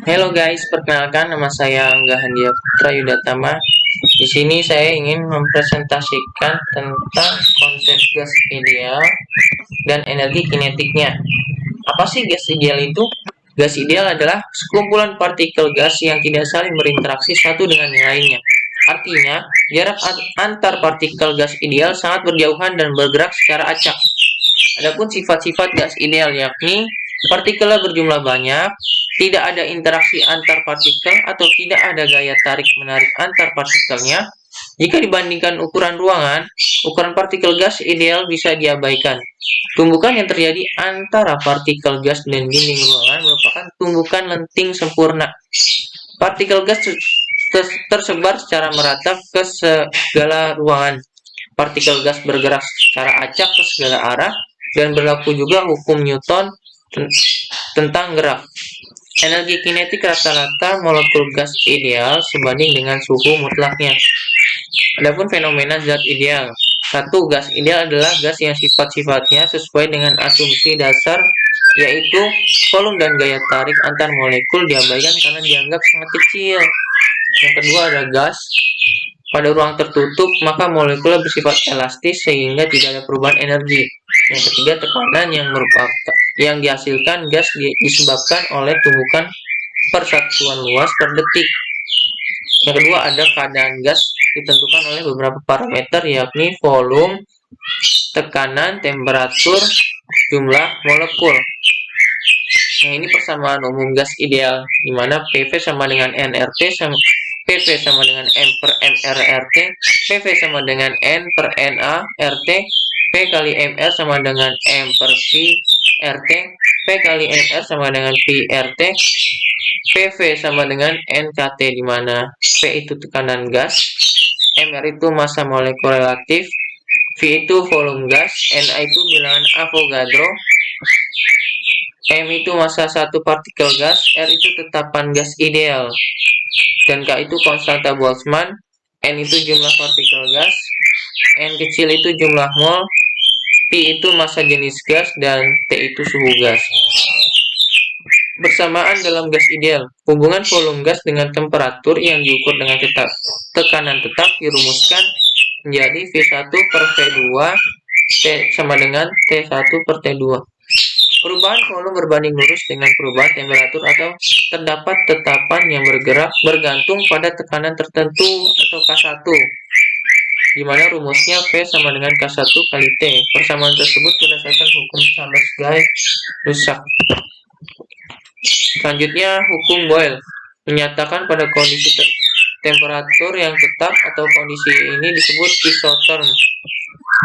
Halo guys, perkenalkan nama saya Angga Handia Putra Yudatama. Di sini saya ingin mempresentasikan tentang konsep gas ideal dan energi kinetiknya. Apa sih gas ideal itu? Gas ideal adalah sekumpulan partikel gas yang tidak saling berinteraksi satu dengan yang lainnya. Artinya, jarak antar partikel gas ideal sangat berjauhan dan bergerak secara acak. Adapun sifat-sifat gas ideal yakni partikelnya berjumlah banyak, tidak ada interaksi antar partikel atau tidak ada gaya tarik-menarik antar partikelnya. Jika dibandingkan ukuran ruangan, ukuran partikel gas ideal bisa diabaikan. Tumbukan yang terjadi antara partikel gas dan dinding ruangan merupakan tumbukan lenting sempurna. Partikel gas tersebar secara merata ke segala ruangan. Partikel gas bergerak secara acak ke segala arah dan berlaku juga hukum Newton tentang gerak. Energi kinetik rata-rata molekul gas ideal sebanding dengan suhu mutlaknya. Adapun fenomena zat ideal. Satu, gas ideal adalah gas yang sifat-sifatnya sesuai dengan asumsi dasar, yaitu volume dan gaya tarik antar molekul diabaikan karena dianggap sangat kecil. Yang kedua ada gas. Pada ruang tertutup, maka molekulnya bersifat elastis sehingga tidak ada perubahan energi. Yang ketiga, tekanan yang dihasilkan gas disebabkan oleh tumbukan persatuan luas per detik. Yang kedua, ada keadaan gas ditentukan oleh beberapa parameter yakni volume, tekanan, temperatur, jumlah molekul. Nah, ini persamaan umum gas ideal, di mana PV sama dengan nRT sama PV sama dengan M per MR RT, PV sama dengan N per NA RT, P kali MR sama dengan M per P RT, P kali MR sama dengan P RT, PV sama dengan NKT, di mana P itu tekanan gas, MR itu massa molekul relatif, V itu volume gas, NA itu bilangan Avogadro, M itu massa satu partikel gas, R itu tetapan gas ideal, dan K itu konstanta Boltzmann, N itu jumlah partikel gas, N kecil itu jumlah mol, P itu massa jenis gas, dan T itu suhu gas. Bersamaan dalam gas ideal, hubungan volume gas dengan temperatur yang diukur dengan tekanan tetap dirumuskan menjadi V1 per V2 T sama dengan T1 per T2. Perubahan volume berbanding lurus dengan perubahan temperatur atau terdapat tetapan yang bergerak bergantung pada tekanan tertentu atau K1, di mana rumusnya V sama dengan K1 kali T. Persamaan tersebut berdasarkan hukum Charles-Gay-Lussac. Selanjutnya, hukum Boyle menyatakan pada kondisi temperatur yang tetap atau kondisi ini disebut isotherm,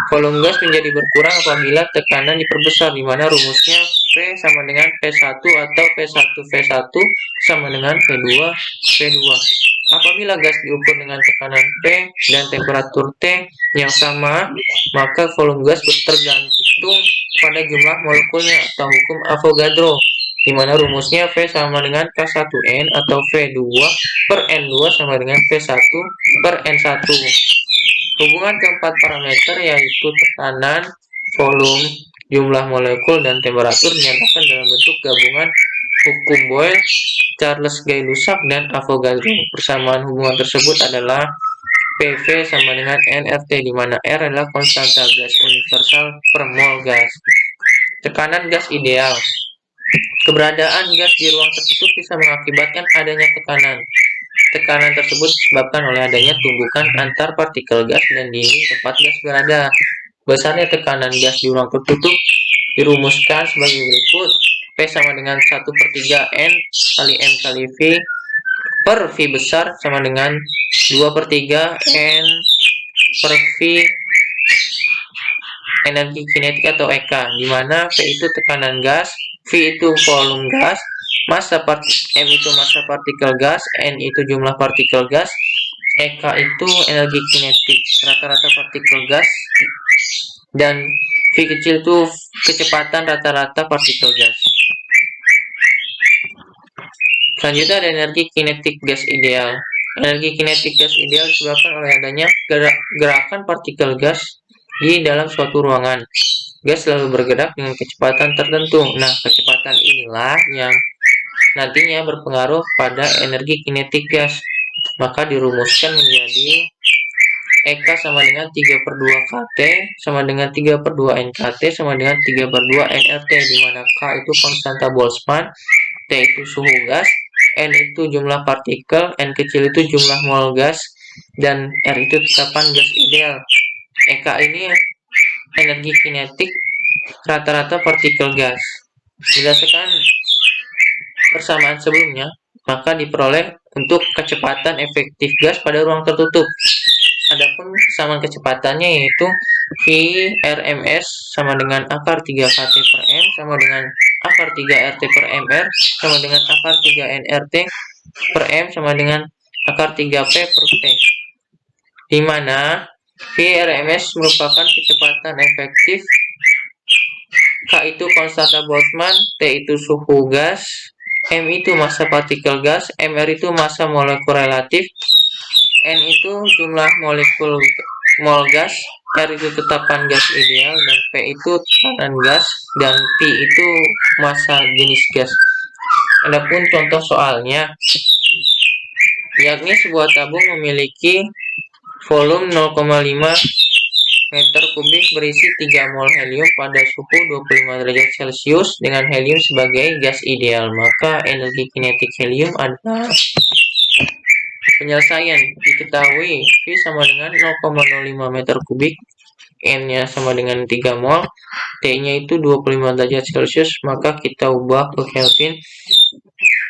volume gas menjadi berkurang apabila tekanan diperbesar, di mana rumusnya V sama dengan P1 atau P1V1 sama dengan P2V2. Apabila gas diukur dengan tekanan P dan temperatur T yang sama, maka volume gas tergantung pada jumlah molekulnya atau hukum Avogadro, di mana rumusnya V sama dengan K1N atau V2 per N2 sama dengan V1 per N1. Hubungan keempat parameter yaitu tekanan, volume, jumlah molekul, dan temperatur dinyatakan dalam bentuk gabungan hukum Boyle, Charles-Gay-Lussac, dan Avogadro. Persamaan hubungan tersebut adalah PV sama dengan nRT, di mana R adalah konstanta gas universal per mol gas. Tekanan gas ideal. Keberadaan gas di ruang tertutup bisa mengakibatkan adanya tekanan. Tekanan tersebut disebabkan oleh adanya tumbukan antar partikel gas dan dinding tempat gas berada. Besarnya tekanan gas di ruang tertutup dirumuskan sebagai berikut. P sama dengan 1/3 N kali M kali V per V besar sama dengan 2/3 N per V energi kinetik atau EK, di mana P itu tekanan gas, V itu volume gas, M itu massa partikel gas, N itu jumlah partikel gas, EK itu energi kinetik rata-rata partikel gas, dan V kecil itu kecepatan rata-rata partikel gas. Selanjutnya ada energi kinetik gas ideal. Energi kinetik gas ideal disebabkan oleh adanya gerakan partikel gas di dalam suatu ruangan. Gas selalu bergerak dengan kecepatan tertentu. Nah, kecepatan inilah yang nantinya berpengaruh pada energi kinetik gas. Maka dirumuskan menjadi EK sama dengan 3/2 KT sama dengan 3/2 NKT sama dengan 3/2 nRT, di mana K itu konstanta Boltzmann, T itu suhu gas, N itu jumlah partikel, N kecil itu jumlah mol gas, dan R itu tetapan gas ideal. EK ini energi kinetik rata-rata partikel gas. Berdasarkan persamaan sebelumnya, maka diperoleh untuk kecepatan efektif gas pada ruang tertutup. Adapun persamaan kecepatannya yaitu V RMS sama dengan akar 3 kT per M sama dengan akar 3 RT per MR sama dengan akar 3 nRT per M sama dengan akar 3 P per P, di mana V RMS merupakan kecepatan efektif, K itu konstanta Boltzmann, T itu suhu gas, M itu massa partikel gas, MR itu massa molekul relatif, N itu jumlah molekul mol gas, R itu tetapan gas ideal, dan P itu tekanan gas, dan P itu massa jenis gas. Adapun contoh soalnya, yakni sebuah tabung memiliki volume 0,5 meter kubik berisi 3 mol helium pada suhu 25 derajat Celcius dengan helium sebagai gas ideal. Maka energi kinetik helium adalah penyelesaian diketahui V sama dengan 0,05 meter kubik, N-nya sama dengan 3 mol, T-nya itu 25 derajat Celcius, maka kita ubah ke Kelvin,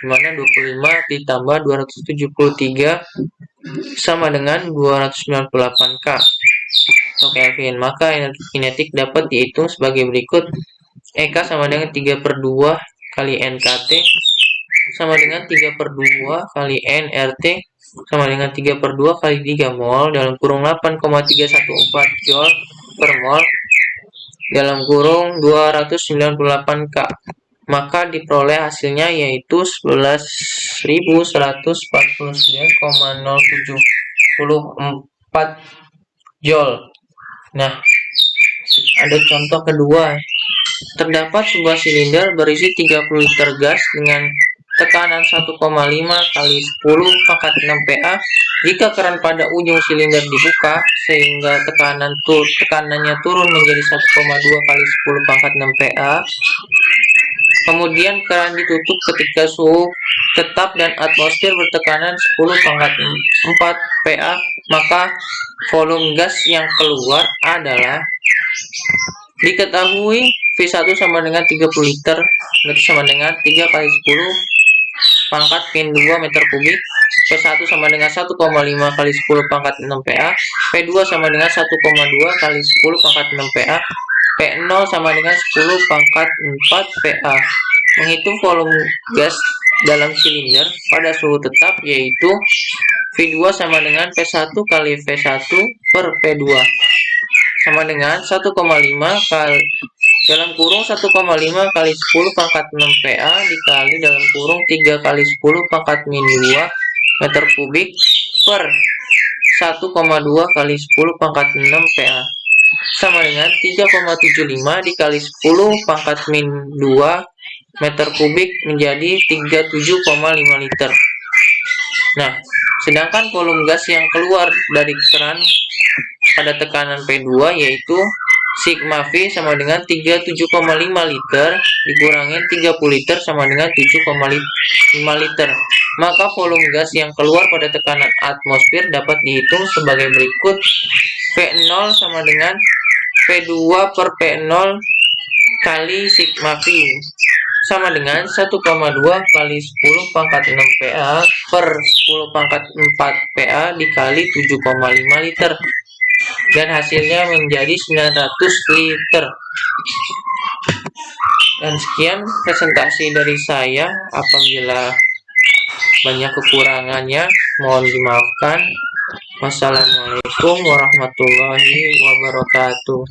dimana 25 ditambah 273 sama dengan 298 K atau Kelvin. Maka energi kinetik dapat dihitung sebagai berikut. EK sama dengan 3/2 kali NKT sama dengan 3/2 kali nRT sama dengan 3/2 kali 3 mol dalam kurung 8,314 Joule per mol dalam kurung 298 K. Maka diperoleh hasilnya yaitu 11.149,074 Joule. Nah, ada contoh kedua. Terdapat sebuah silinder berisi 30 liter gas dengan tekanan 1,5 kali 10 pangkat 6 PA. Jika keran pada ujung silinder dibuka sehingga tekanannya turun menjadi 1,2 kali 10 pangkat 6 PA, kemudian keran ditutup ketika suhu tetap dan atmosfer bertekanan 10 pangkat 4 PA, maka volume gas yang keluar adalah, diketahui V1 sama dengan 30 liter, berarti sama dengan 3 kali 10 pangkat min 2 meter kubik, P1 sama dengan 1,5 kali 10 pangkat 6 PA, P2 sama dengan 1,2 kali 10 pangkat 6 PA, P0 sama dengan 10 pangkat 4 PA. Menghitung volume gas dalam silinder pada suhu tetap yaitu V2 sama dengan P1 kali V1 per P2 sama dengan 1,5 kali dalam kurung 1,5 kali 10 pangkat 6 PA dikali dalam kurung 3 kali 10 pangkat min 2 meter kubik per 1,2 kali 10 pangkat 6 PA sama dengan 3,75 dikali 10 pangkat min 2 meter kubik menjadi 37,5 liter. Nah, sedangkan volume gas yang keluar dari keran pada tekanan P2 yaitu sigma V sama dengan 37,5 liter dikurangin 30 liter sama dengan 7,5 liter. Maka volume gas yang keluar pada tekanan atmosfer dapat dihitung sebagai berikut. P0 sama dengan P2 per P0 kali sigma V sama dengan 1,2 kali 10 pangkat 6 PA per 10 pangkat 4 PA dikali 7,5 liter. Dan hasilnya menjadi 900 liter. Dan sekian presentasi dari saya. Apabila banyak kekurangannya mohon dimaafkan. Wassalamualaikum warahmatullahi wabarakatuh.